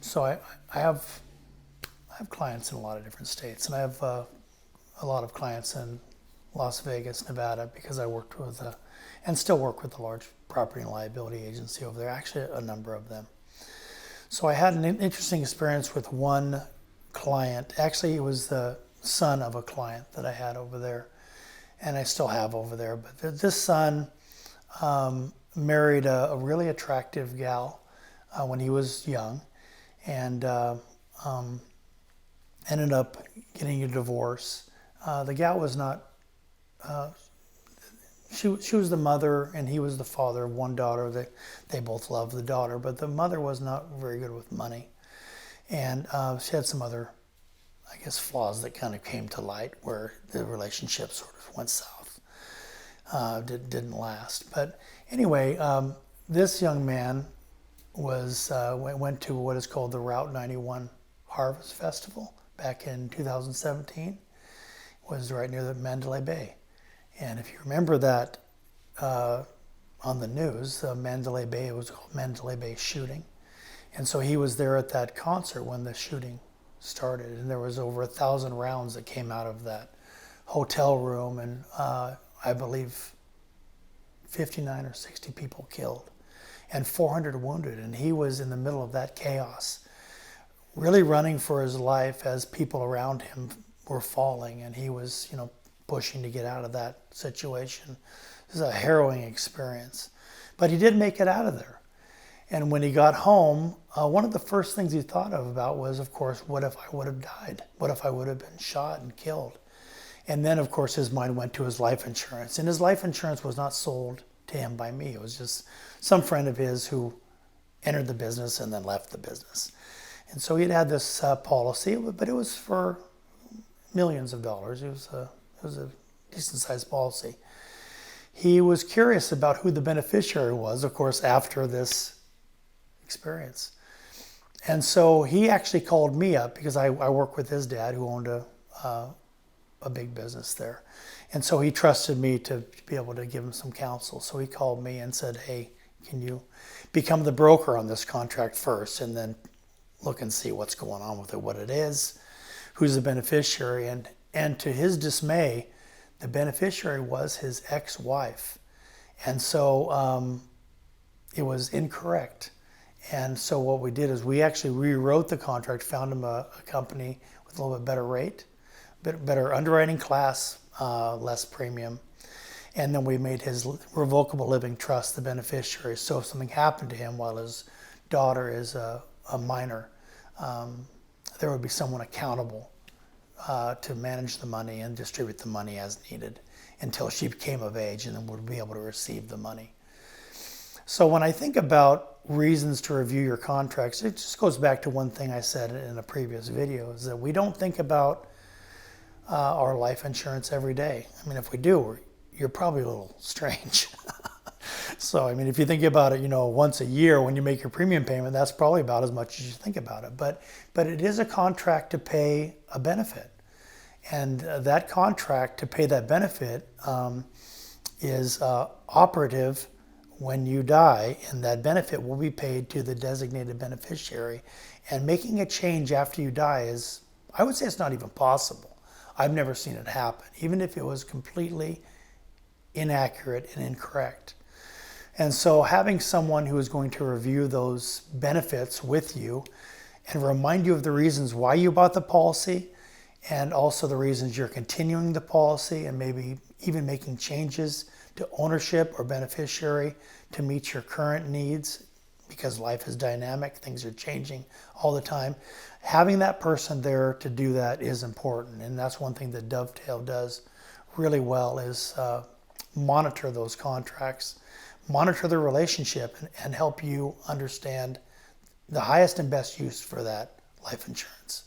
So I have clients in a lot of different states, and I have a lot of clients in Las Vegas, Nevada, because I worked with and still work with a large property and liability agency over there, actually a number of them. So I had an interesting experience with one client. Actually, it was the son of a client that I had over there, and I still have over there. But this son married a really attractive gal when he was young, and ended up getting a divorce. The gal was not. She was the mother and he was the father of one daughter. They both loved the daughter, but the mother was not very good with money, and she had some other, I guess, flaws that kind of came to light where the relationship sort of went south. Didn't last. But anyway, this young man went to what is called the Route 91 Harvest Festival back in 2017. It was right near the Mandalay Bay. And if you remember that on the news, Mandalay Bay, it was called Mandalay Bay shooting. And so he was there at that concert when the shooting started. And there was over 1,000 rounds that came out of that hotel room. And I believe 59 or 60 people killed and 400 wounded. And he was in the middle of that chaos, really running for his life as people around him were falling. And he was, pushing to get out of that situation. It was a harrowing experience. But he did make it out of there. And when he got home, one of the first things he thought about was, of course, what if I would have died? What if I would have been shot and killed? And then, of course, his mind went to his life insurance. And his life insurance was not sold to him by me. It was just some friend of his who entered the business and then left the business. And so he'd had this policy, but it was for millions of dollars. It was a decent-sized policy. He was curious about who the beneficiary was, of course, after this experience. And so he actually called me up because I work with his dad who owned a big business there. And so he trusted me to be able to give him some counsel. So he called me and said, hey, can you become the broker on this contract first and then look and see what's going on with it, what it is, who's the beneficiary. And to his dismay, the beneficiary was his ex-wife. And so it was incorrect. And so what we did is we actually rewrote the contract, found him a company with a little bit better rate, better underwriting class, less premium. And then we made his revocable living trust the beneficiary. So if something happened to him while his daughter is a minor, there would be someone accountable to manage the money and distribute the money as needed until she became of age and then would be able to receive the money. So when I think about reasons to review your contracts, it just goes back to one thing I said in a previous video, is that we don't think about our life insurance every day. I mean, if we do, you're probably a little strange. So, I mean, if you think about it, once a year when you make your premium payment, that's probably about as much as you think about it. But it is a contract to pay a benefit. And that contract to pay that benefit is operative when you die, and that benefit will be paid to the designated beneficiary. And making a change after you die is, I would say it's not even possible. I've never seen it happen, even if it was completely inaccurate and incorrect. And so having someone who is going to review those benefits with you and remind you of the reasons why you bought the policy and also the reasons you're continuing the policy and maybe even making changes to ownership or beneficiary to meet your current needs, because life is dynamic, things are changing all the time. Having that person there to do that is important. And that's one thing that Dovetail does really well, is monitor those contracts, monitor the relationship, and help you understand the highest and best use for that life insurance.